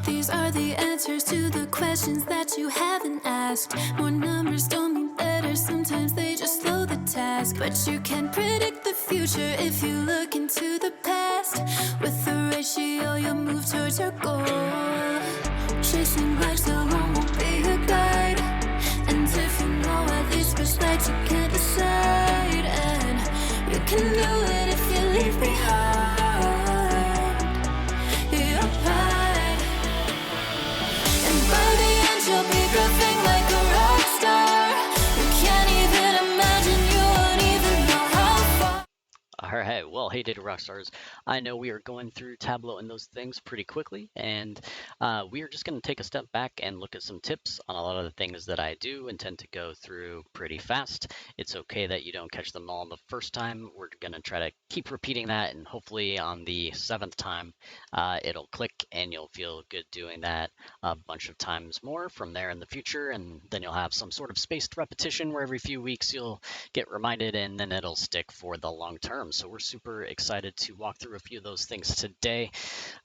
These are the answers to the questions that you haven't asked. More numbers don't mean better, sometimes they just slow the task. But you can predict the future if you look into the past. With the ratio, you'll move towards your goal. Chasing likes alone won't be a guide. And if you know at least which lights you can't decide, and you can do it if you leave behind your pride. And by the end you'll be grooving like a rock star. You can't even imagine, you won't even know how far. All right, well, hey data rock stars, I know we are going through Tableau and those things pretty quickly, and we are just going to take a step back and look at some tips on a lot of the things that I do and tend to go through pretty fast. It's okay that you don't catch them all the first time. We're going to try to keep repeating that, and hopefully on the 7th time it'll click and you'll feel good doing that a bunch of times more from there in the future, and then you'll have some sort of spaced repetition where every few weeks you'll get reminded, and then it'll stick for the long term. So we're super excited to walk through a few of those things today.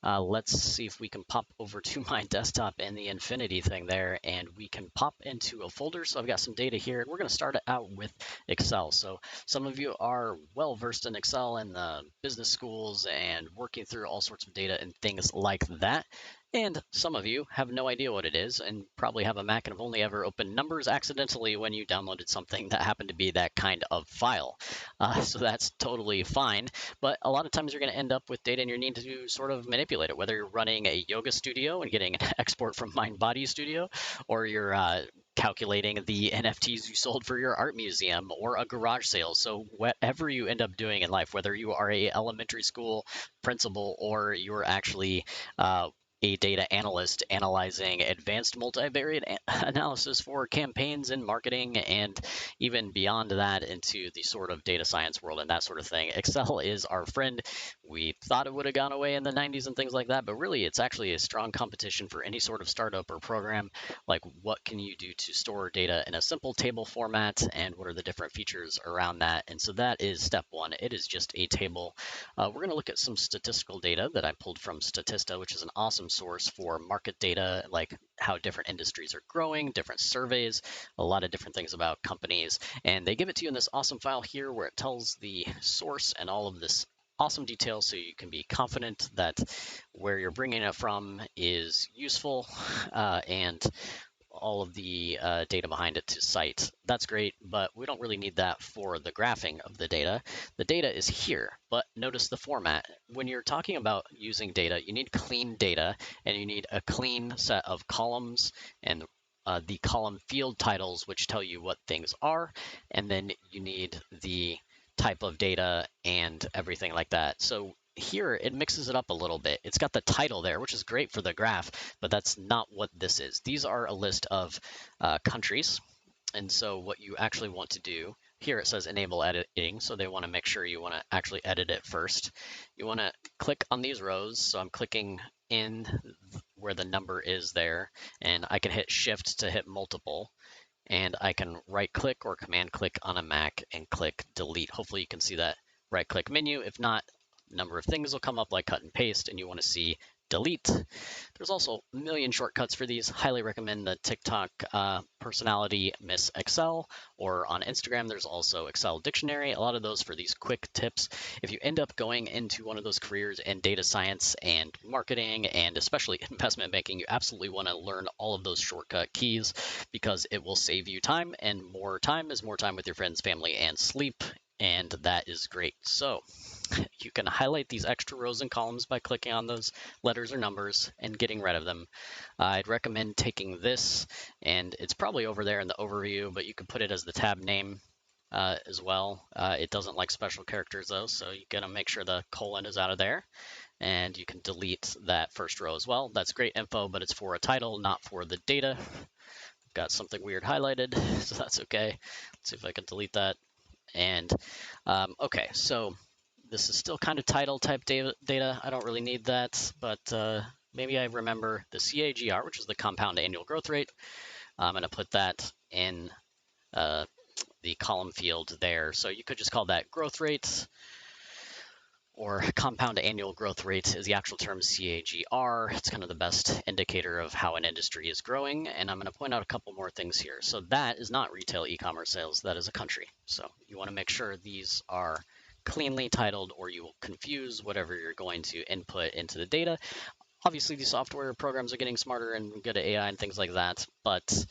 Let's see if we can pop over to my desktop and the infinity thing there, and we can pop into a folder. So I've got some data here, and we're going to start it out with Excel. So some of you are well versed in Excel in the business schools and working through all sorts of data and things like that. And some of you have no idea what it is and probably have a Mac and have only ever opened numbers accidentally when you downloaded something that happened to be that kind of file. So that's totally fine. But a lot of times you're going to end up with data and you need to sort of manipulate it, whether you're running a yoga studio and getting an export from MindBody Studio, or you're calculating the NFTs you sold for your art museum or a garage sale. So whatever you end up doing in life, whether you are a elementary school principal or you're actually a data analyst analyzing advanced multivariate analysis for campaigns and marketing, and even beyond that into the sort of data science world and that sort of thing. Excel is our friend. We thought it would have gone away in the 90s and things like that, but really it's actually a strong competition for any sort of startup or program. Like, what can you do to store data in a simple table format, and what are the different features around that? And so that is step one. It is just a table. We're going to look at some statistical data that I pulled from Statista, which is an awesome source for market data, like how different industries are growing, different surveys, a lot of different things about companies. And they give it to you in this awesome file here where it tells the source and all of this awesome detail, so you can be confident that where you're bringing it from is useful and all of the data behind it to cite. That's great, but we don't really need that for the graphing of the data. The data is here, but notice the format. When you're talking about using data, you need clean data, and you need a clean set of columns and the column field titles, which tell you what things are, and then you need the type of data and everything like that. So here it mixes it up a little bit. It's got the title there, which is great for the graph, but that's not what this is. These are a list of countries. And so what you actually want to do, here it says enable editing, so they want to make sure you want to actually edit it first. You want to click on these rows, so I'm clicking in where the number is there, and I can hit shift to hit multiple, and I can right click or command click on a Mac and click delete. Hopefully you can see that right click menu. If not, number of things will come up like cut and paste, and you want to see delete. There's also a million shortcuts for these. Highly recommend the TikTok personality Miss Excel, or on Instagram there's also Excel Dictionary. A lot of those for these quick tips. If you end up going into one of those careers in data science and marketing and especially investment banking, you absolutely want to learn all of those shortcut keys, because it will save you time, and more time is more time with your friends, family, and sleep, and that is great. So you can highlight these extra rows and columns by clicking on those letters or numbers and getting rid of them. I'd recommend taking this, and it's probably over there in the overview, but you can put it as the tab name as well. It doesn't like special characters though, so you gotta make sure the colon is out of there. And you can delete that first row as well. That's great info, but it's for a title, not for the data. Got something weird highlighted, so that's okay. Let's see if I can delete that. And okay, so this is still kind of title type data. I don't really need that, but maybe I remember the CAGR, which is the compound annual growth rate. I'm going to put that in the column field there. So you could just call that growth rate. or compound annual growth rate is the actual term CAGR. It's kind of the best indicator of how an industry is growing. And I'm going to point out a couple more things here. So that is not retail e-commerce sales. That is a country. So you want to make sure these are cleanly titled or you will confuse whatever you're going to input into the data. Obviously, these software programs are getting smarter and good at AI and things like that, but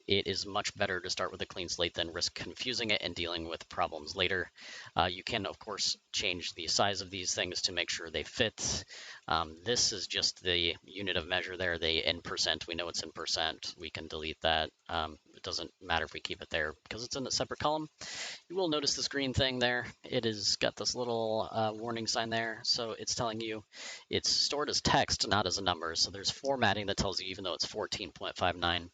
it is much better to start with a clean slate than risk confusing it and dealing with problems later. You can, of course, change the size of these things to make sure they fit. This is just the unit of measure there, the in percent. We know it's in percent. We can delete that. It doesn't matter if we keep it there because it's in a separate column. You will notice this green thing there. It has got this little warning sign there. So it's telling you it's stored as text, not as a number. So there's formatting that tells you, even though it's 14.59,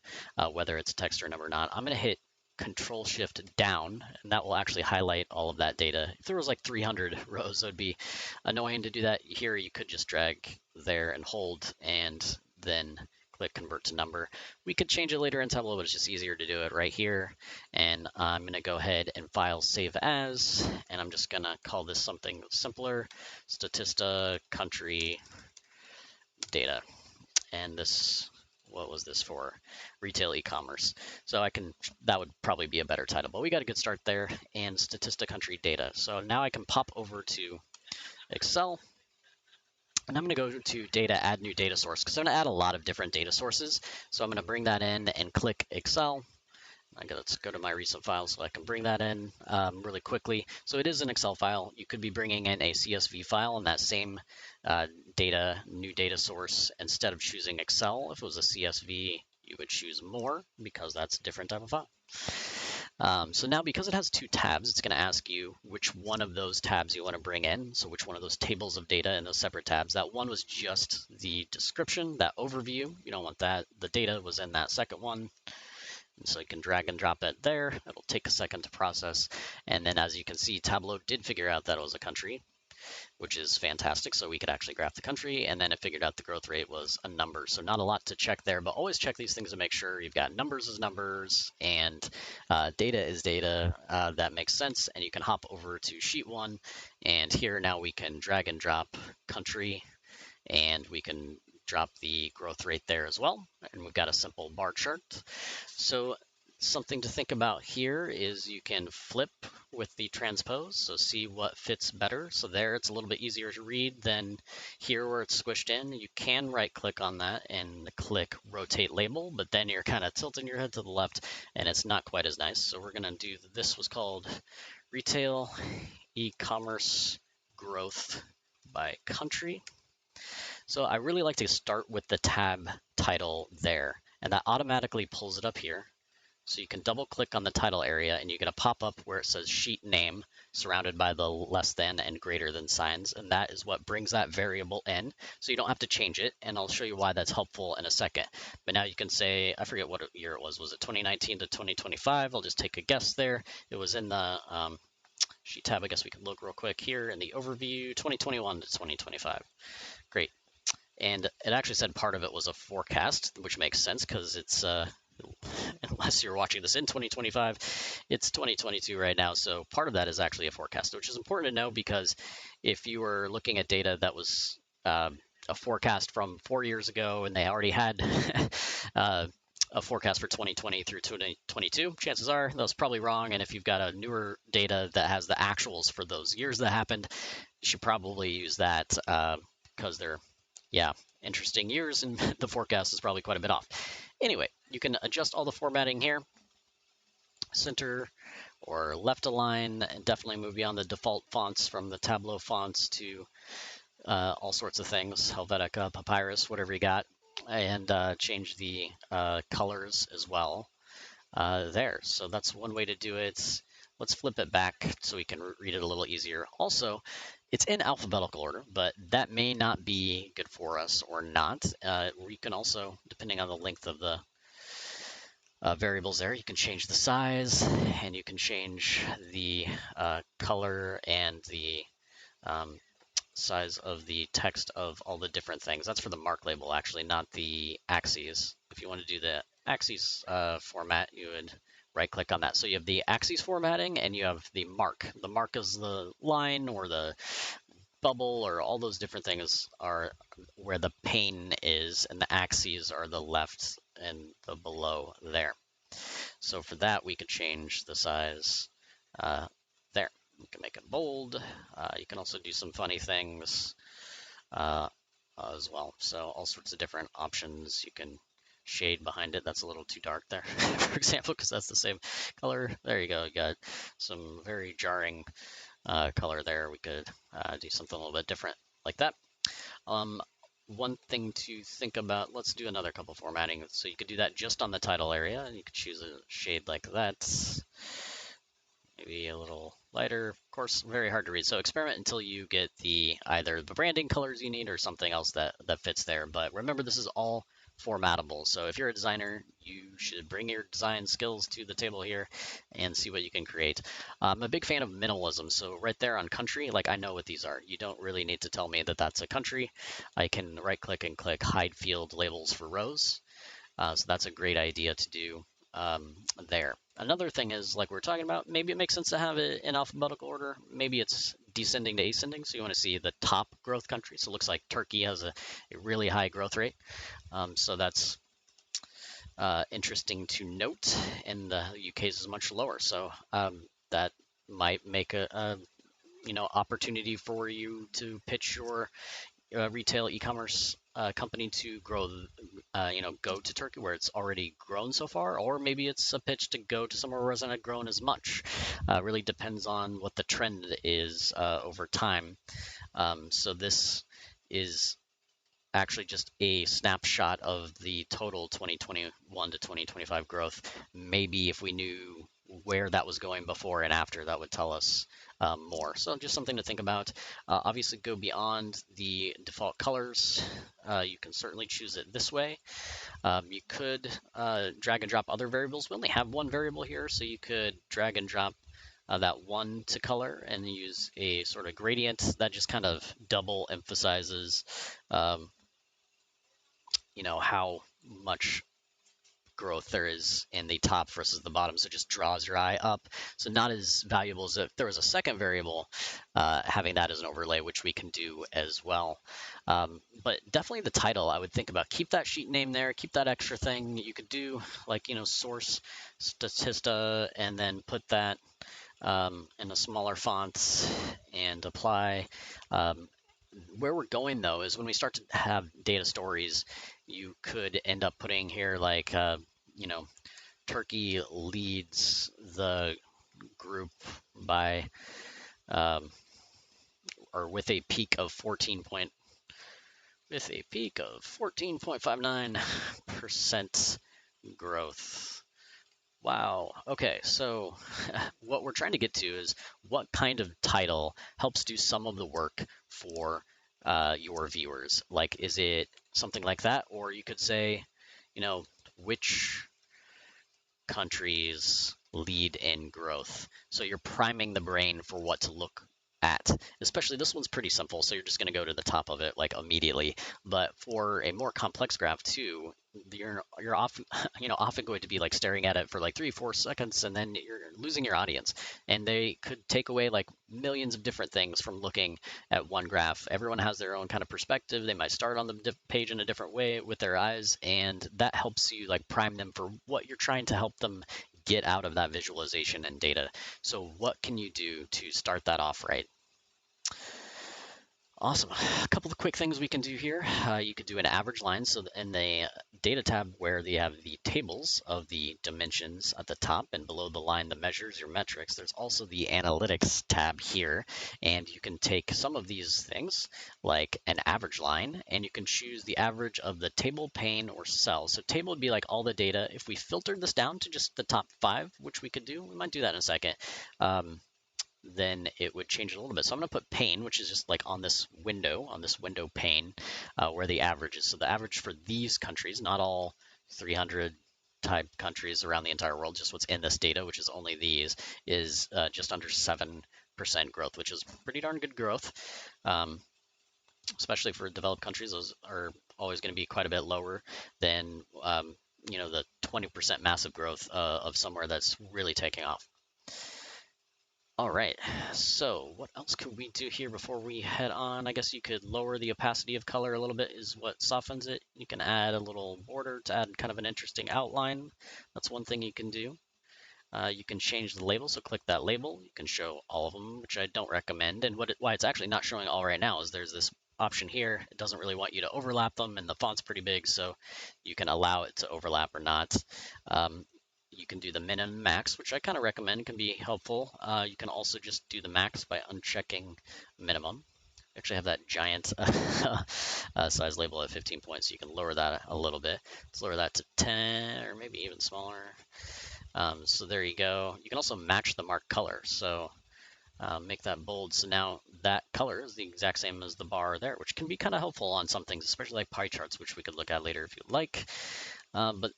whether it's text or number or not. I'm going to hit Control Shift down, and that will actually highlight all of that data. If there was like 300 rows, it would be annoying to do that. Here, you could just drag there and hold, and then click Convert to Number. We could change it later in Tableau, but it's just easier to do it right here. And I'm going to go ahead and File Save As, and I'm just going to call this something simpler, Statista Country Data. And this, what was this for? Retail e-commerce. So that would probably be a better title, but we got a good start there. And Statista Country Data. So now I can pop over to Excel. And I'm going to go to Data, Add New Data Source, because I'm going to add a lot of different data sources. So I'm going to bring that in and click Excel. Let's go to my recent files so I can bring that in really quickly. So it is an Excel file. You could be bringing in a CSV file in that same new data source instead of choosing Excel. If it was a CSV, you would choose more because that's a different type of file. So now, because it has two tabs, it's going to ask you which one of those tabs you want to bring in. So which one of those tables of data in those separate tabs. That one was just the description, that overview. You don't want that. The data was in that second one. And so you can drag and drop it there. It'll take a second to process. And then as you can see, Tableau did figure out that it was a country, which is fantastic. So we could actually graph the country, and then it figured out the growth rate was a number. So not a lot to check there, but always check these things to make sure you've got numbers as numbers and data is data. That makes sense. And you can hop over to sheet one. And here now we can drag and drop country, and we can drop the growth rate there as well. And we've got a simple bar chart. So something to think about here is you can flip with the transpose, so see what fits better. So there it's a little bit easier to read than here where it's squished in. You can right click on that and click rotate label, but then you're kind of tilting your head to the left and it's not quite as nice. So we're going to do, this was called retail e-commerce growth by country. So I really like to start with the tab title there, and that automatically pulls it up here. So you can double click on the title area and you get a pop-up where it says sheet name surrounded by the less than and greater than signs. And that is what brings that variable in. So you don't have to change it. And I'll show you why that's helpful in a second. But now you can say, I forget what year it was. Was it 2019 to 2025? I'll just take a guess there. It was in the sheet tab. I guess we could look real quick here in the overview, 2021 to 2025. Great. And it actually said part of it was a forecast, which makes sense because it's unless you're watching this in 2025, it's 2022 right now. So part of that is actually a forecast, which is important to know because if you were looking at data that was a forecast from 4 years ago and they already had a forecast for 2020 through 2022, chances are that was probably wrong. And if you've got a newer data that has the actuals for those years that happened, you should probably use that because they're, interesting years and the forecast is probably quite a bit off. Anyway, you can adjust all the formatting here. Center or left align, and definitely move beyond the default fonts from the Tableau fonts to all sorts of things, Helvetica, Papyrus, whatever you got, and change the colors as well there. So that's one way to do it. Let's flip it back so we can read it a little easier. Also, it's in alphabetical order, but that may not be good for us or not. We can also, depending on the length of the variables there, you can change the size and you can change the color and the size of the text of all the different things. That's for the mark label, actually, not the axes. If you want to do the axes format, you would right click on that. So you have the axes formatting and you have the mark. The mark is the line or the bubble or all those different things are where the pane is, and the axes are the left and the below there. So for that, we could change the size there. You can make it bold. You can also do some funny things as well. So all sorts of different options. You can shade behind it. That's a little too dark there, for example, because that's the same color. There you go. You got some very jarring color there. We could do something a little bit different like that. One thing to think about, let's do another couple formatting. So you could do that just on the title area, and you could choose a shade like that. Maybe a little lighter. Of course, very hard to read. So experiment until you get either the branding colors you need or something else that fits there. But remember, this is all formatable. So if you're a designer, you should bring your design skills to the table here and see what you can create. I'm a big fan of minimalism. So right there on country, like I know what these are. You don't really need to tell me that that's a country. I can right click and click hide field labels for rows. So that's a great idea to do there. Another thing is, like we are talking about, maybe it makes sense to have it in alphabetical order. Maybe it's descending to ascending, so you want to see the top growth country. So it looks like Turkey has a really high growth rate. So that's interesting to note, and the UK's is much lower. So that might make a opportunity for you to pitch your retail e-commerce company to grow, go to Turkey where it's already grown so far, or maybe it's a pitch to go to somewhere where it hasn't grown as much. Really depends on what the trend is over time. So this is actually just a snapshot of the total 2021 to 2025 growth. Maybe if we knew where that was going before and after, that would tell us more. So just something to think about. Obviously, go beyond the default colors. You can certainly choose it this way. You could drag and drop other variables. We only have one variable here, so you could drag and drop that one to color and use a sort of gradient that just kind of double emphasizes how much growth there is in the top versus the bottom, so it just draws your eye up. So not as valuable as if there was a second variable, having that as an overlay, which we can do as well. But definitely the title, I would think about. Keep that sheet name there, keep that extra thing. You could do like, source Statista, and then put that in a smaller font and apply. Where we're going though is when we start to have data stories, you could end up putting here like, Turkey leads the group by, or with a peak of 14.59% growth. Wow. Okay, so what we're trying to get to is what kind of title helps do some of the work for your viewers? Like, is it something like that? Or you could say, which countries lead in growth? So you're priming the brain for what to look at. Especially this one's pretty simple, so you're just going to go to the top of it like immediately. But for a more complex graph too, you're often often going to be like staring at it for like 3-4 seconds, and then you're losing your audience, and they could take away like millions of different things from looking at one graph. Everyone has their own kind of perspective. They might start on the page in a different way with their eyes, and that helps you like prime them for what you're trying to help them get out of that visualization and data. So what can you do to start that off right? Awesome. A couple of quick things we can do here. You could do an average line. So in the data tab where they have the tables of the dimensions at the top, and below the line that measures your metrics, there's also the analytics tab here. And you can take some of these things like an average line, and you can choose the average of the table, pane, or cell. So table would be like all the data. If we filtered this down to just the top 5, which we could do, we might do that in a second. Then it would change it a little bit. So I'm going to put pane, which is just like on this window pane, where the average is. So the average for these countries, not all 300 type countries around the entire world, just what's in this data, which is only these, is just under 7% growth, which is pretty darn good growth. Especially for developed countries, those are always going to be quite a bit lower than the 20% massive growth of somewhere that's really taking off. All right, so what else could we do here before we head on? I guess you could lower the opacity of color a little bit is what softens it. You can add a little border to add kind of an interesting outline. That's one thing you can do. You can change the label, so click that label. You can show all of them, which I don't recommend. And why it's actually not showing all right now is there's this option here. It doesn't really want you to overlap them, and the font's pretty big, so you can allow it to overlap or not. Um, you can do the min and max, which I kind of recommend, can be helpful. You can also just do the max by unchecking minimum. Actually have that giant size label at 15 points, so you can lower that a little bit. Let's lower that to 10 or maybe even smaller. So there you go. You can also match the mark color. So make that bold. So now that color is the exact same as the bar there, which can be kind of helpful on some things, especially like pie charts, which we could look at later if you'd like. But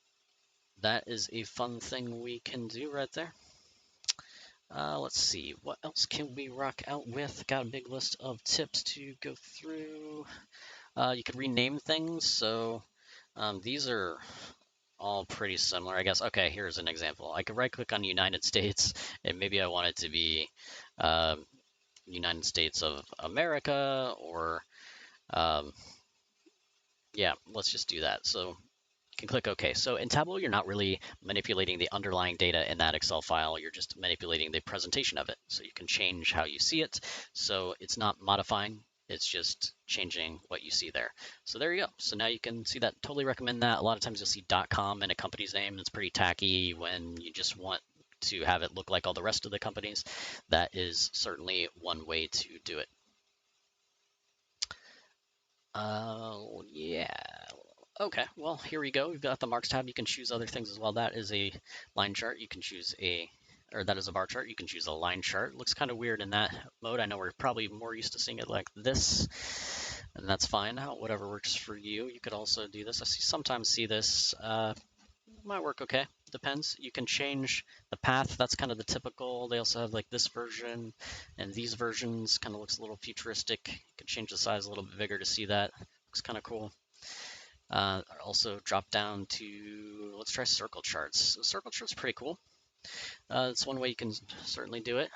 that is a fun thing we can do right there. Let's see, what else can we rock out with? Got a big list of tips to go through. You could rename things. So these are all pretty similar, I guess. Okay, here's an example. I could right click on United States and maybe I want it to be uh, United States of America or um, yeah, let's just do that. So you can click OK. So in Tableau, you're not really manipulating the underlying data in that Excel file. You're just manipulating the presentation of it. So you can change how you see it. So it's not modifying. It's just changing what you see there. So there you go. So now you can see that. Totally recommend that. A lot of times you'll see .com in a company's name. It's pretty tacky when you just want to have it look like all the rest of the companies. That is certainly one way to do it. Yeah. Okay, well, here we go. We've got the marks tab. You can choose other things as well. That is a line chart. You can choose or that is a bar chart. You can choose a line chart. It looks kind of weird in that mode. I know we're probably more used to seeing it like this, and that's fine. Whatever works for you. You could also do this. Sometimes see this. Might work okay. Depends. You can change the path. That's kind of the typical. They also have like this version and these versions. Kind of looks a little futuristic. You can change the size a little bit bigger to see that. Looks kind of cool. Also drop down to, let's try circle charts. Circle charts are pretty cool. It's one way you can certainly do it.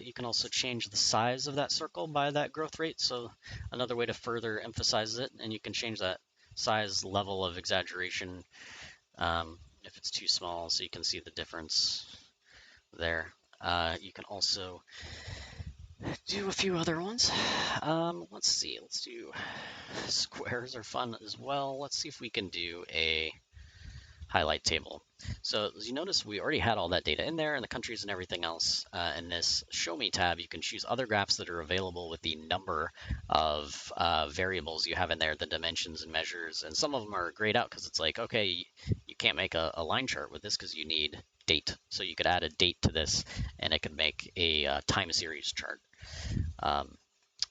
You can also change the size of that circle by that growth rate. So another way to further emphasize it, and you can change that size level of exaggeration if it's too small, so you can see the difference there. You can also do a few other ones. Let's see, let's do squares are fun as well. Let's see if we can do a highlight table. So as you notice, we already had all that data in there and the countries and everything else. In this Show Me tab, you can choose other graphs that are available with the number of variables you have in there, the dimensions and measures. And some of them are grayed out because it's like, okay, you can't make a line chart with this because you need date. So you could add a date to this and it could make a time series chart.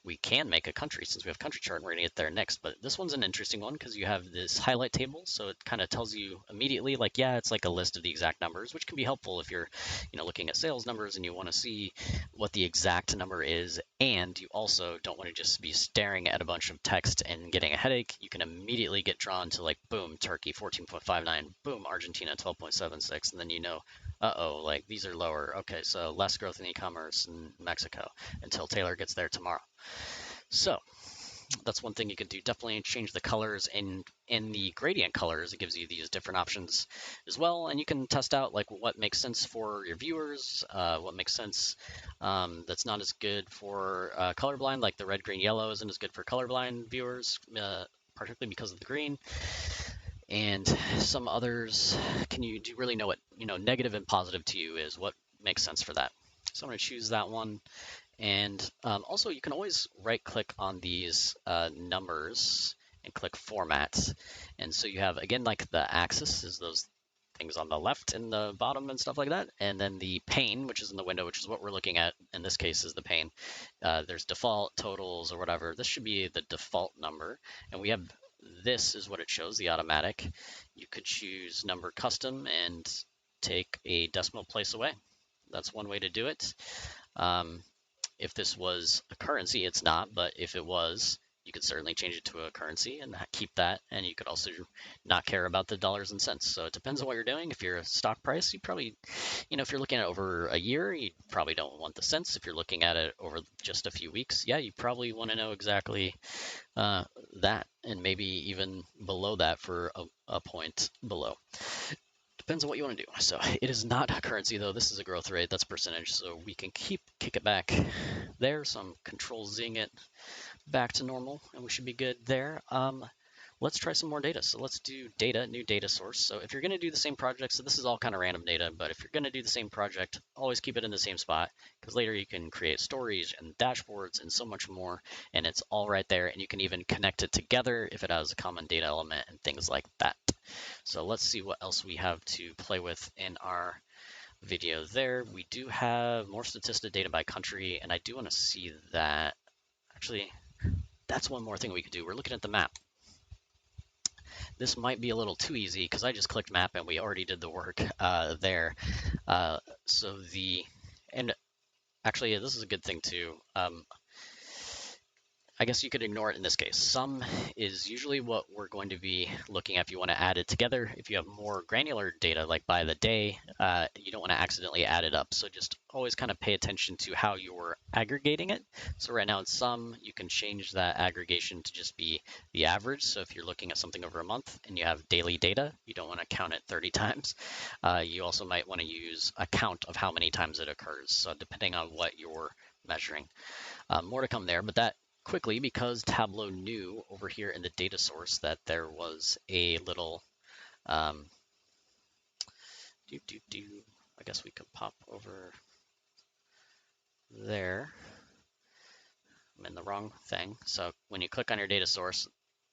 We can make a country since we have country chart and we're going to get there next, but this one's an interesting one because you have this highlight table, so it kind of tells you immediately, like, yeah, it's like a list of the exact numbers, which can be helpful if you're looking at sales numbers and you want to see what the exact number is, and you also don't want to just be staring at a bunch of text and getting a headache. You can immediately get drawn to, like, boom, Turkey 14.59, boom, Argentina 12.76, and then uh-oh, like these are lower. Okay, so less growth in e-commerce in Mexico until Taylor gets there tomorrow. So that's one thing you could do. Definitely change the colors, and in the gradient colors, it gives you these different options as well. And you can test out like what makes sense for your viewers, what makes sense that's not as good for colorblind, like the red, green, yellow isn't as good for colorblind viewers, particularly because of the green. And some others, do you really know what negative and positive to you is, what makes sense for that. So I'm going to choose that one. And also, you can always right-click on these numbers and click Format. And so you have, again, like the axis is those things on the left and the bottom and stuff like that. And then the pane, which is in the window, which is what we're looking at in this case, is the pane. There's default, totals, or whatever. This should be the default number. And we have, this is what it shows, the automatic. You could choose number custom and take a decimal place away. That's one way to do it. If this was a currency, it's not, but if it was, you could certainly change it to a currency and keep that. And you could also not care about the dollars and cents. So it depends on what you're doing. If you're a stock price, you probably, if you're looking at over a year, you probably don't want the cents. If you're looking at it over just a few weeks, yeah, you probably want to know exactly that, and maybe even below that for a point below. Depends on what you want to do. So it is not a currency though. This is a growth rate. That's percentage. So we can kick it back there. So I'm Control-Zing it back to normal, and we should be good there. Let's try some more data. So let's do data, new data source. So if you're going to do the same project, so this is all kind of random data, but if you're going to do the same project, always keep it in the same spot, because later you can create stories and dashboards and so much more, and it's all right there, and you can even connect it together if it has a common data element and things like that. So let's see what else we have to play with in our video there. We do have more statistic data by country, and I do want to see that. Actually, that's one more thing we could do. We're looking at the map. This might be a little too easy because I just clicked map and we already did the work there. And actually, this is a good thing too. I guess you could ignore it in this case. Sum is usually what we're going to be looking at if you want to add it together. If you have more granular data, like by the day, you don't want to accidentally add it up. So just always kind of pay attention to how you're aggregating it. So right now in sum, you can change that aggregation to just be the average. So if you're looking at something over a month and you have daily data, you don't want to count it 30 times. You also might want to use a count of how many times it occurs. So depending on what you're measuring. More to come there, but that quickly, because Tableau knew over here in the data source that there was a little I guess we could pop over there. I'm in the wrong thing. So when you click on your data source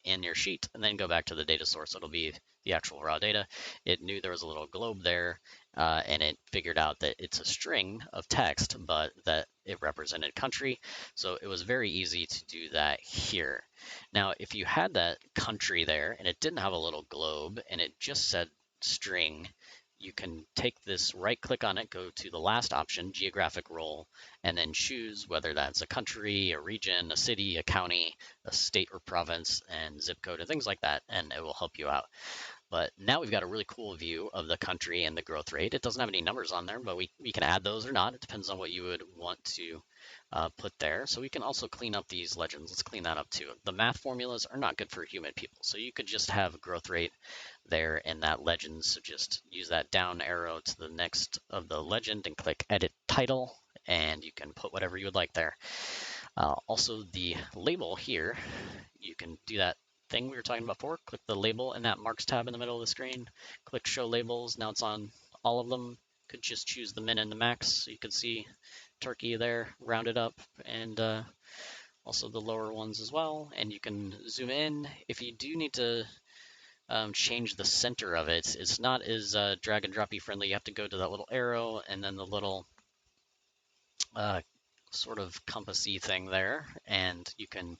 in your sheet and then go back to the data source, it'll be the actual raw data. It knew there was a little globe there, and it figured out that it's a string of text, but that it represented country. So it was very easy to do that here. Now, if you had that country there and it didn't have a little globe and it just said string, you can take this, right click on it, go to the last option, geographic role, and then choose whether that's a country, a region, a city, a county, a state or province, and zip code and things like that, and it will help you out. But now we've got a really cool view of the country and the growth rate. It doesn't have any numbers on there, but we can add those or not. It depends on what you would want to put there. So we can also clean up these legends. Let's clean that up too. The math formulas are not good for human people. So you could just have growth rate there in that legend. So just use that down arrow to the next of the legend and click edit title, and you can put whatever you would like there. Also the label here, you can do that thing we were talking about before. Click the label in that marks tab in the middle of the screen. Click show labels. Now it's on all of them. Could just choose the min and the max. So you can see Turkey there rounded up, and also the lower ones as well. And you can zoom in. If you do need to change the center of it, it's not as drag and droppy friendly. You have to go to that little arrow and then the little sort of compassy thing there, and you can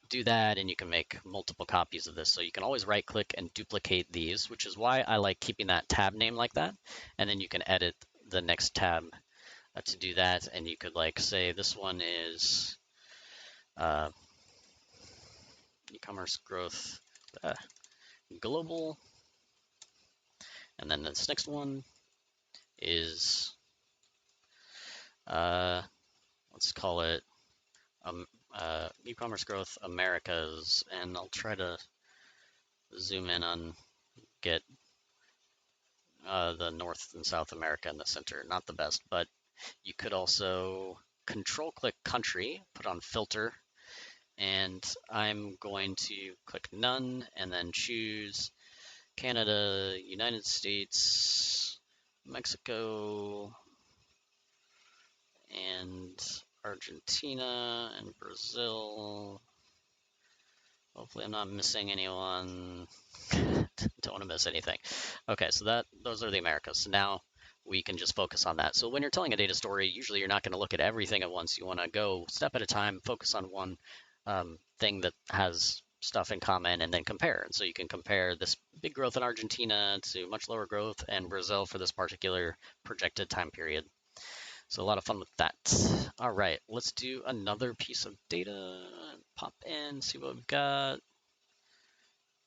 do that, and you can make multiple copies of this. So you can always right click and duplicate these, which is why I like keeping that tab name like that. And then you can edit the next tab to do that. And you could like say this one is e-commerce growth global. And then this next one is, let's call it e-commerce growth Americas. And I'll try to zoom in on get the North and South America in the center. Not the best, but you could also control click country, put on filter, and I'm going to click none and then choose Canada, United States, Mexico, and Argentina and Brazil. Hopefully I'm not missing anyone. Don't want to miss anything. Okay, so those are the Americas. So now we can just focus on that. So when you're telling a data story, usually you're not going to look at everything at once. You want to go step at a time, focus on one thing that has stuff in common, and then compare. And so you can compare this big growth in Argentina to much lower growth in Brazil for this particular projected time period. So a lot of fun with that. All right, let's do another piece of data. pop in, see what we've got.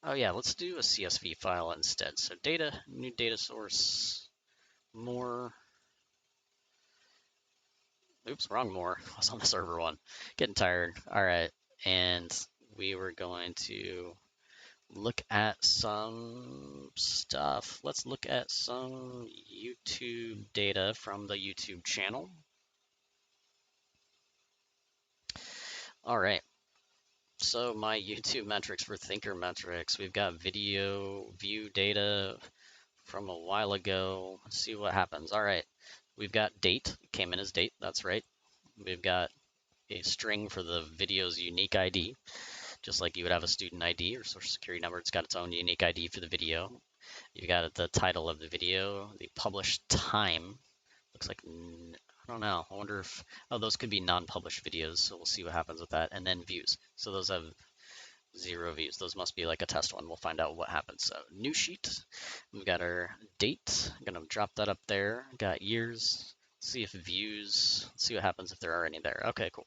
Oh yeah, let's do a CSV file instead. So data, new data source, more. Oops, wrong more. I was on the server one. Getting tired. All right, and we were going to look at some stuff. Let's look at some YouTube data from the YouTube channel. All right. So my YouTube metrics for Thinker metrics, we've got video view data from a while ago. Let's see what happens. All right. We've got date, came in as date. That's right. We've got a string for the video's unique ID, just like you would have a student ID or social security number. It's got its own unique ID for the video. You've got the title of the video, the published time. Looks like, I don't know. I wonder if, oh, those could be non-published videos. So we'll see what happens with that. And then views. So those have 0 views. Those must be like a test one. We'll find out what happens. So new sheet. We've got our date. I'm going to drop that up there. Got years. See if views, see what happens if there are any there. Okay, cool.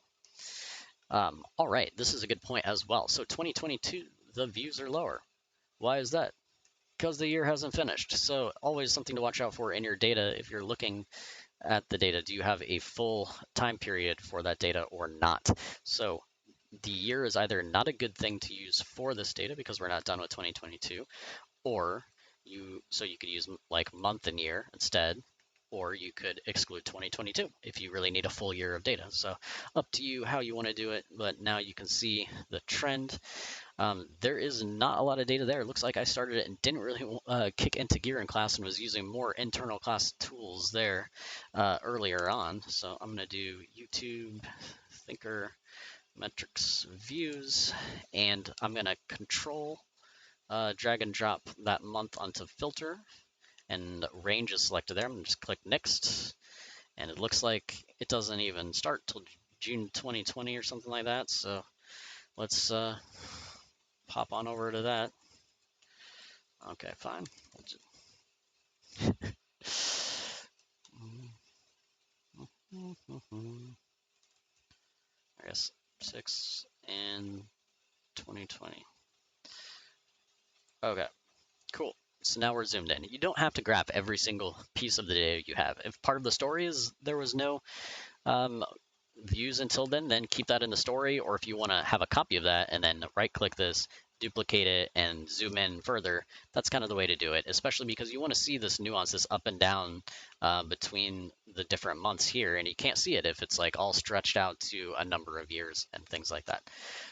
All right, this is a good point as well. So 2022, the views are lower. Why is that? Because the year hasn't finished. So always something to watch out for in your data if you're looking at the data. Do you have a full time period for that data or not? So the year is either not a good thing to use for this data because we're not done with 2022, or you could use like month and year instead, or you could exclude 2022 if you really need a full year of data. So up to you how you want to do it, but now you can see the trend. There is not a lot of data there. It looks like I started it and didn't really kick into gear in class and was using more internal class tools there earlier on. So I'm going to do YouTube Thinker metrics views, and I'm going to control drag and drop that month onto filter, and range is selected there. I'm going to just click next, and it looks like it doesn't even start till June 2020 or something like that. So let's pop on over to that. Okay, fine. I guess 6 and 2020. Okay, cool. So now we're zoomed in. You don't have to grab every single piece of the data you have. If part of the story is there was no views until then keep that in the story. Or if you want to have a copy of that and then right click this, duplicate it, and zoom in further, that's kind of the way to do it, especially because you want to see this nuance, this up and down between the different months here, and you can't see it if it's like all stretched out to a number of years and things like that.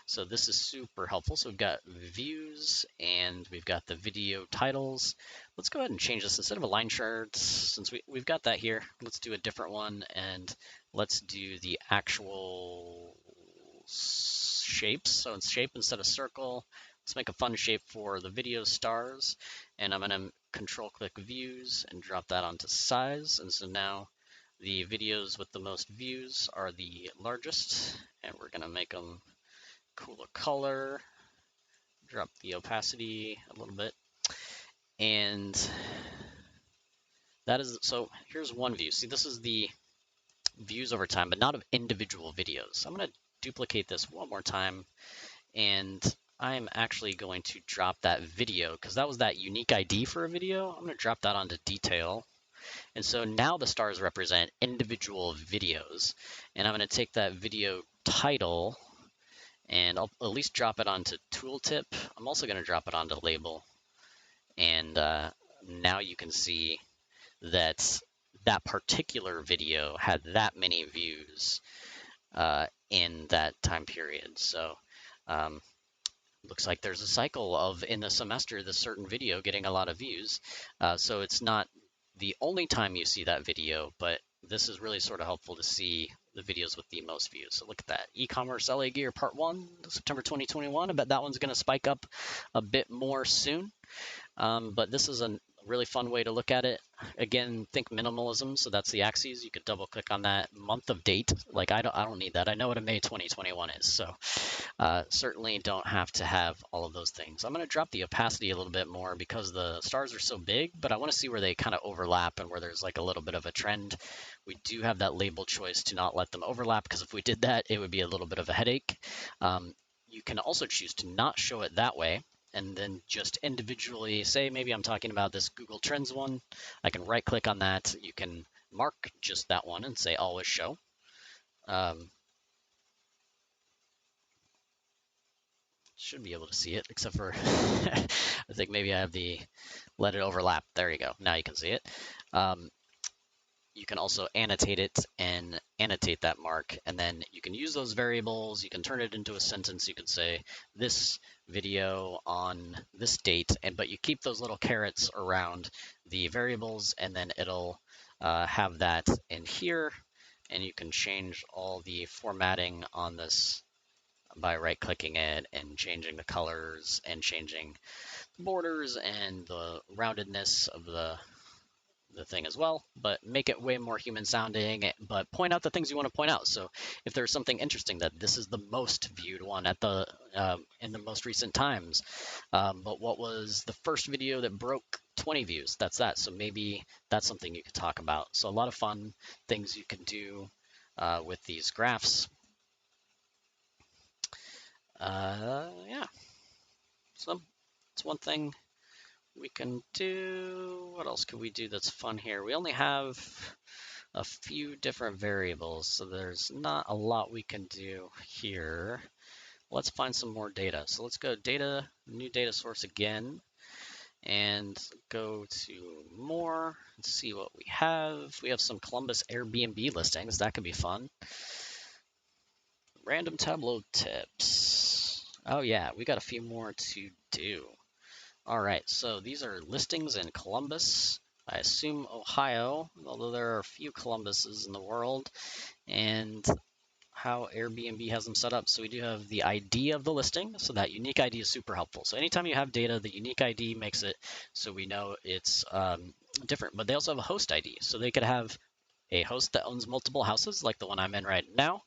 So this is super helpful. So we've got views and we've got the video titles. Let's go ahead and change this. Instead of a line chart, since we've got that here, let's do a different one, and let's do the actual shapes. So it's shape instead of circle. Let's make a fun shape for the video stars, and I'm going to control click views and drop that onto size. And so now the videos with the most views are the largest, and we're going to make them cooler color, drop the opacity a little bit, and that is, so here's one view. See, this is the views over time, but not of individual videos. I'm going to duplicate this one more time, and I'm actually going to drop that video because that was that unique ID for a video. I'm going to drop that onto detail. And so now the stars represent individual videos, and I'm going to take that video title and I'll at least drop it onto tooltip. I'm also going to drop it onto label, and now you can see that that particular video had that many views in that time period. So looks like there's a cycle of in the semester this certain video getting a lot of views. So it's not the only time you see that video, but this is really sort of helpful to see the videos with the most views. So look at that, e-commerce LA Gear Part 1, September 2021. I bet that one's going to spike up a bit more soon. But this is a really fun way to look at it. Again, think minimalism. So that's the axes. You could double click on that month of date. Like I don't need that. I know what a May 2021 is. So certainly don't have to have all of those things. I'm going to drop the opacity a little bit more because the stars are so big, but I want to see where they kind of overlap and where there's like a little bit of a trend. We do have that label choice to not let them overlap, because if we did that, it would be a little bit of a headache. you can also choose to not show it that way and then just individually say, maybe I'm talking about this Google Trends one. I can right click on that. You can mark just that one and say always show. Should be able to see it, except for I think maybe I have the let it overlap. There you go. Now you can see it. You can also annotate it and annotate that mark, and then you can use those variables. You can turn it into a sentence. You could say this video on this date, but you keep those little carets around the variables, and then it'll have that in here, and you can change all the formatting on this by right-clicking it and changing the colors and changing the borders and the roundedness of the thing as well, but make it way more human sounding, but point out the things you want to point out. So if there's something interesting that this is the most viewed one at the in the most recent times, but what was the first video that broke 20 views? That's that. So maybe that's something you could talk about. So a lot of fun things you can do with these graphs. Yeah, so it's one thing we can do. What else could we do that's fun here? We only have a few different variables, so there's not a lot we can do here. Let's find some more data. So let's go data, new data source again, and go to more and see what we have. We have some Columbus Airbnb listings. That could be fun. Random Tableau tips. Oh yeah, we got a few more to do. All right, so these are listings in Columbus. I assume Ohio, although there are a few Columbuses in the world, and how Airbnb has them set up. So we do have the ID of the listing. So that unique ID is super helpful. So anytime you have data, the unique ID makes it so we know it's different. But they also have a host ID. So they could have a host that owns multiple houses, like the one I'm in right now.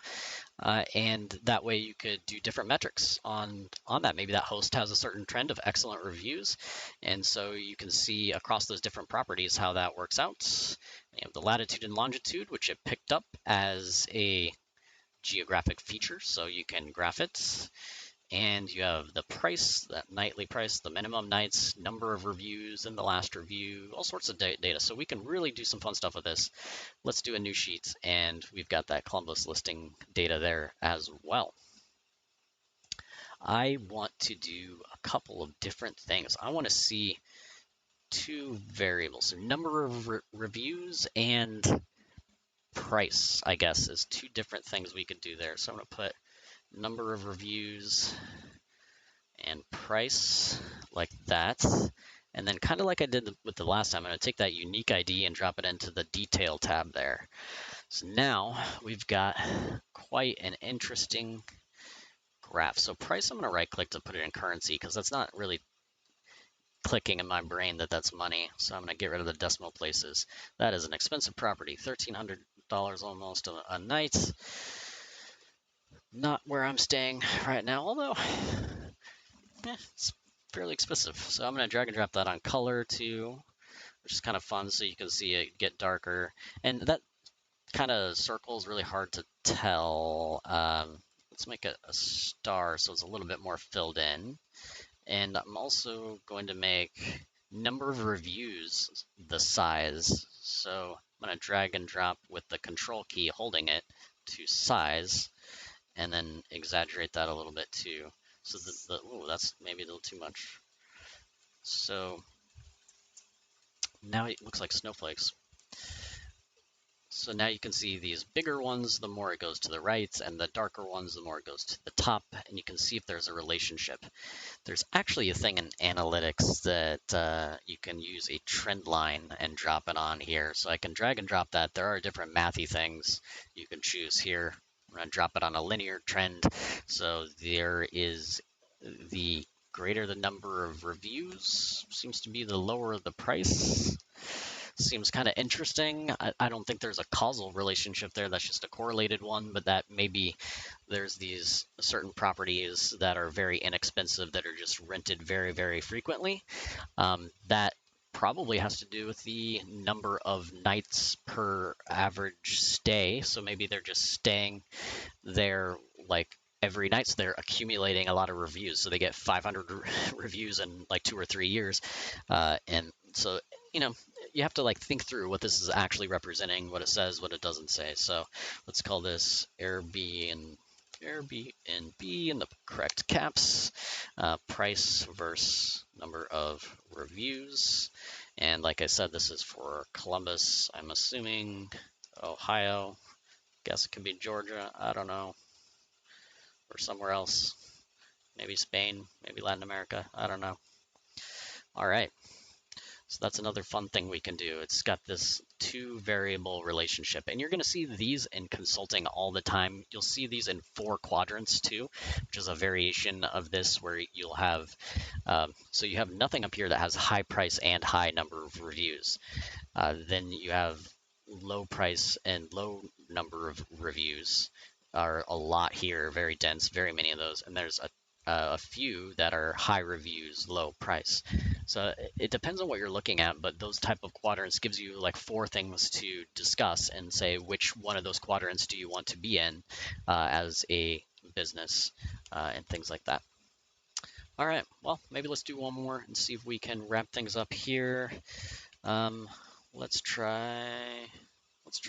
And that way you could do different metrics on that. Maybe that host has a certain trend of excellent reviews. And so you can see across those different properties how that works out. You have the latitude and longitude, which it picked up as a geographic feature, so you can graph it. And you have the price, that nightly price, the minimum nights, number of reviews, and the last review, all sorts of data. So we can really do some fun stuff with this. Let's do a new sheet, and we've got that Columbus listing data there as well. I want to do a couple of different things. I want to see two variables, so number of reviews and price, I guess, is two different things we could do there. So I'm going to put number of reviews and price like that. And then kind of like I did with the last time, I'm going to take that unique ID and drop it into the detail tab there. So now we've got quite an interesting graph. So price, I'm going to right click to put it in currency because that's not really clicking in my brain that that's money. So I'm going to get rid of the decimal places. That is an expensive property, $1,300 almost a night. Not where I'm staying right now, although it's fairly expensive. So I'm going to drag and drop that on color too, which is kind of fun so you can see it get darker. And that kind of circle is really hard to tell. Let's make it a star so it's a little bit more filled in. And I'm also going to make number of reviews the size. So I'm going to drag and drop with the control key holding it to size, and then exaggerate that a little bit too. So oh, that's maybe a little too much. So now it looks like snowflakes. So now you can see these bigger ones, the more it goes to the right, and the darker ones, the more it goes to the top, and you can see if there's a relationship. There's actually a thing in analytics that you can use a trend line and drop it on here. So I can drag and drop that. There are different mathy things you can choose here. I'm going to drop it on a linear trend. So there is the greater the number of reviews seems to be the lower the price. Seems kind of interesting. I don't think there's a causal relationship there. That's just a correlated one, but that maybe there's these certain properties that are very inexpensive that are just rented very, very frequently. That probably has to do with the number of nights per average stay. So maybe they're just staying there like every night, so they're accumulating a lot of reviews. So they get 500 reviews in like 2 or 3 years, and so you know you have to like think through what this is actually representing, what it says, what it doesn't say. So let's call this Airbnb in the correct caps, price versus number of reviews. And like I said, this is for Columbus, I'm assuming, Ohio. Guess it could be Georgia, I don't know, or somewhere else. Maybe Spain, maybe Latin America, I don't know. All right. So that's another fun thing we can do. It's got this two variable relationship, and you're going to see these in consulting all the time. You'll see these in 4 quadrants too, which is a variation of this where you'll have, so you have nothing up here that has high price and high number of reviews. Then you have low price and low number of reviews are a lot here, very dense, very many of those. And there's a few that are high reviews, low price. So it depends on what you're looking at, but those type of quadrants gives you like 4 things to discuss and say which one of those quadrants do you want to be in as a business and things like that. All right, well, maybe let's do one more and see if we can wrap things up here. Um, let's try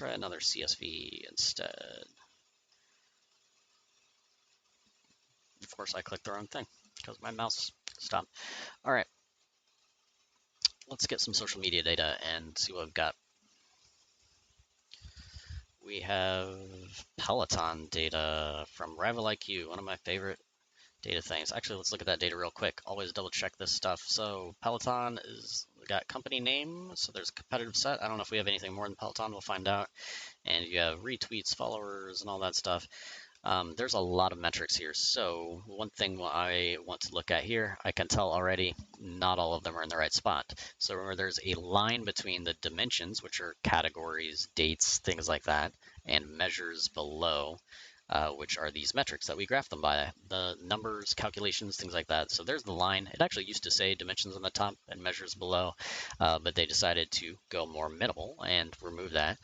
another CSV instead. Of course, I clicked the wrong thing because my mouse stopped. All right, let's get some social media data and see what we've got. We have Peloton data from Rival IQ, one of my favorite data things. Actually, let's look at that data real quick. Always double check this stuff. So Peloton is got company name, so there's a competitive set. I don't know if we have anything more than Peloton, we'll find out. And you have retweets, followers, and all that stuff. There's a lot of metrics here. So one thing I want to look at here, I can tell already not all of them are in the right spot. So remember, there's a line between the dimensions, which are categories, dates, things like that, and measures below, which are these metrics that we graph them by, the numbers, calculations, things like that. So there's the line. It actually used to say dimensions on the top and measures below, but they decided to go more minimal and remove that.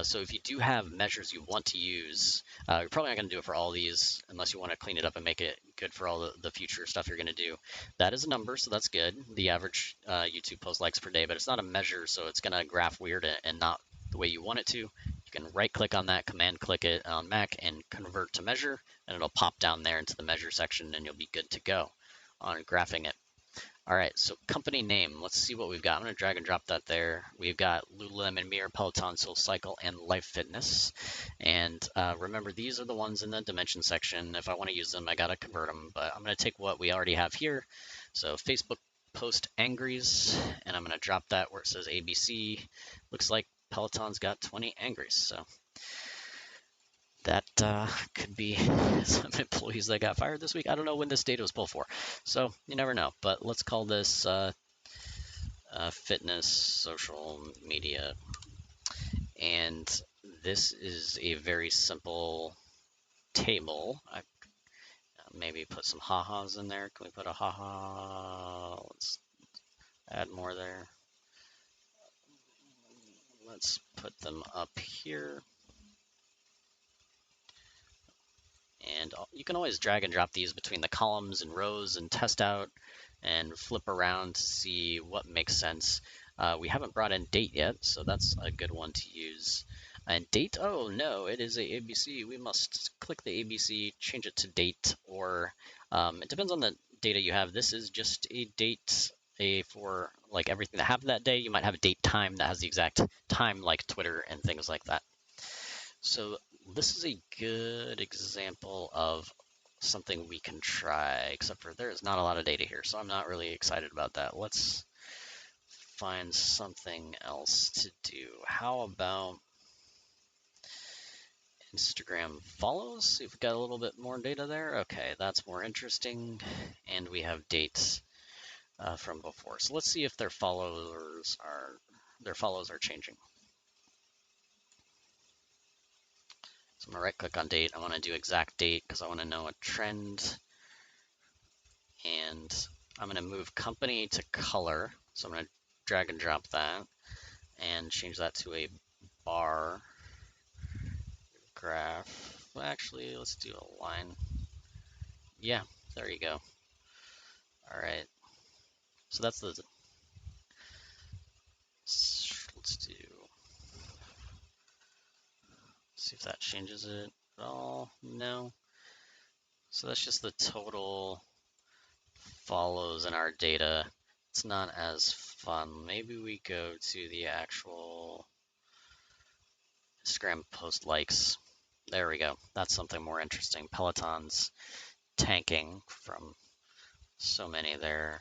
So if you do have measures you want to use, you're probably not going to do it for all these unless you want to clean it up and make it good for all the future stuff you're going to do. That is a number, so that's good. The average YouTube post likes per day, but it's not a measure, so it's going to graph weird and not the way you want it to. You can right click on that, command click it on Mac and convert to measure, and it'll pop down there into the measure section and you'll be good to go on graphing it. All right, so company name, let's see what we've got. I'm going to drag and drop that there. We've got Lululemon Mirror, Peloton, SoulCycle, and Life Fitness. And remember, these are the ones in the dimension section. If I want to use them, I got to convert them, but I'm going to take what we already have here. So Facebook post angries, and I'm going to drop that where it says ABC. Looks like Peloton's got 20 angries, so that could be some employees that got fired this week. I don't know when this data was pulled for, so you never know. But let's call this fitness social media. And this is a very simple table. I maybe put some ha-has in there. Can we put a ha-ha? Let's add more there. Let's put them up here. And you can always drag and drop these between the columns and rows and test out and flip around to see what makes sense. We haven't brought in date yet, so that's a good one to use. And date, oh no, it is a ABC. We must click the ABC, change it to date, or it depends on the data you have. This is just a date for like everything that happened that day. You might have a date time that has the exact time, like Twitter and things like that. So this is a good example of something we can try, except for there's not a lot of data here, so I'm not really excited about that. Let's find something else to do. How about Instagram follows? See if we've got a little bit more data there. Okay, that's more interesting. And we have dates from before. So let's see if their follows are changing. So I'm gonna right click on date. I want to do exact date because I want to know a trend. And I'm going to move company to color. So I'm going to drag and drop that and change that to a bar graph. Well, actually, let's do a line. Yeah, there you go. All right. So that's the, let's do, see if that changes it at all. No. So that's just the total follows in our data. It's not as fun. Maybe we go to the actual Instagram post likes. There we go. That's something more interesting. Peloton's tanking from so many there.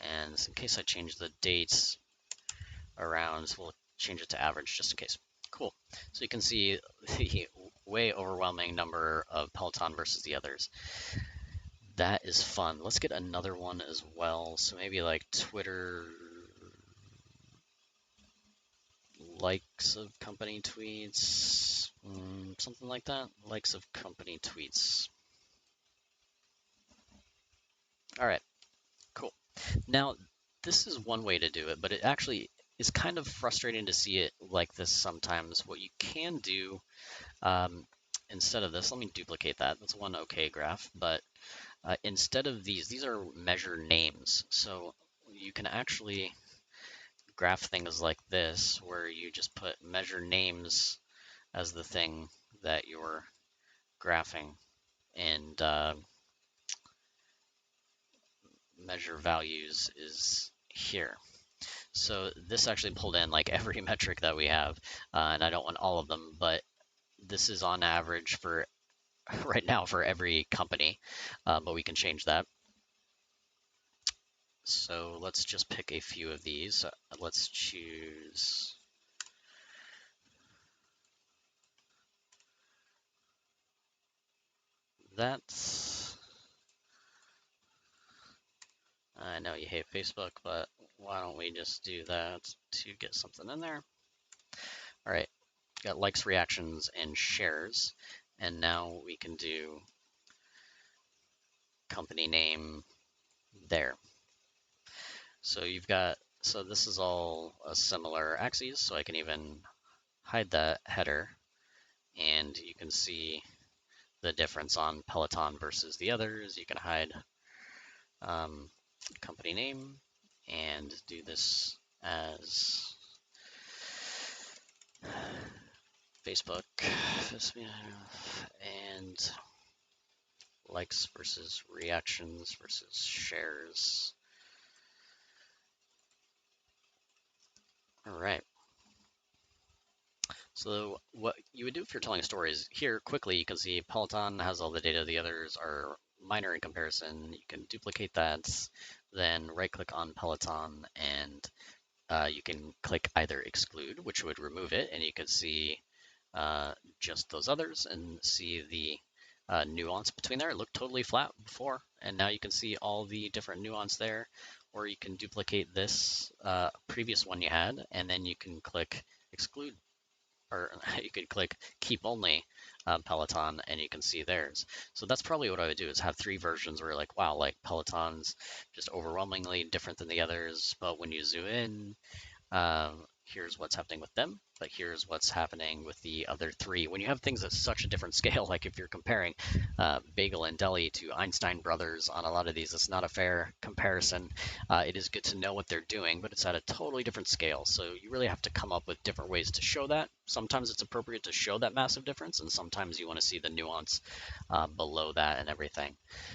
And in case I change the dates around, we'll change it to average just in case. Cool. So you can see the way overwhelming number of Peloton versus the others. That is fun. Let's get another one as well. So maybe like Twitter likes of company tweets, something like that. Likes of company tweets. All right, cool. Now, this is one way to do it, but it actually is kind of frustrating to see it like this sometimes. What you can do instead of this, let me duplicate that. That's one OK graph, but instead of these are measure names. So you can actually graph things like this, where you just put measure names as the thing that you're graphing, and measure values is here. So this actually pulled in like every metric that we have, and I don't want all of them, but this is on average for right now for every company, but we can change that. So let's just pick a few of these. Let's choose that. I know you hate Facebook, but why don't we just do that to get something in there? All right, got likes, reactions, and shares. And now we can do company name there. So you've got, so this is all a similar axes, so I can even hide that header, and you can see the difference on Peloton versus the others. You can hide company name and do this as Facebook, and likes versus reactions versus shares. All right. So what you would do if you're telling a story is here quickly you can see Peloton has all the data, the others are minor in comparison. You can duplicate that, then right click on Peloton, and you can click either exclude, which would remove it, and you can see just those others and see the nuance between there. It looked totally flat before, and now you can see all the different nuance there. Or you can duplicate this previous one you had, and then you can click exclude, or you could click keep only Peloton, and you can see theirs. So that's probably what I would do, is have three versions where you're like, wow, like Peloton's just overwhelmingly different than the others, but when you zoom in, here's what's happening with them, but here's what's happening with the other three. When you have things at such a different scale, like if you're comparing Bagel and Deli to Einstein Brothers on a lot of these, it's not a fair comparison. It is good to know what they're doing, but it's at a totally different scale. So you really have to come up with different ways to show that. Sometimes it's appropriate to show that massive difference, and sometimes you want to see the nuance below that and everything.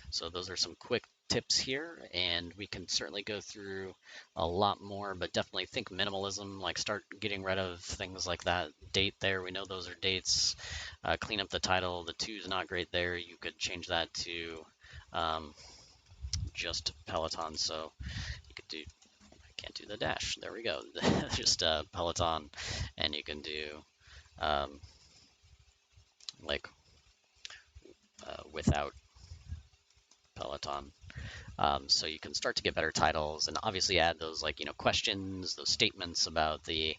So those are some quick tips here, and we can certainly go through a lot more, but definitely think minimalism, like start getting rid of things like that date there. We know those are dates. Clean up the title. The 2 is not great there. You could change that to just Peloton. So you could do, I can't do the dash. There we go. Just Peloton, and you can do like without Peloton. So you can start to get better titles and obviously add those like, questions, those statements about the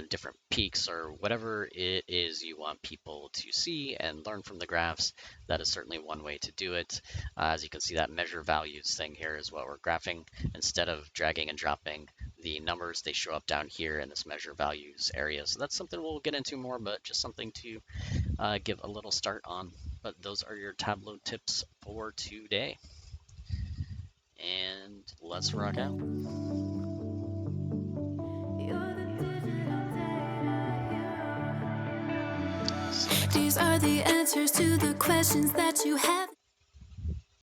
different peaks or whatever it is you want people to see and learn from the graphs. That is certainly one way to do it. As you can see, that measure values thing here is what we're graphing. Instead of dragging and dropping the numbers, they show up down here in this measure values area. So that's something we'll get into more, but just something to give a little start on. But those are your Tableau tips for today. And let's rock out. These are the answers to the questions that you have.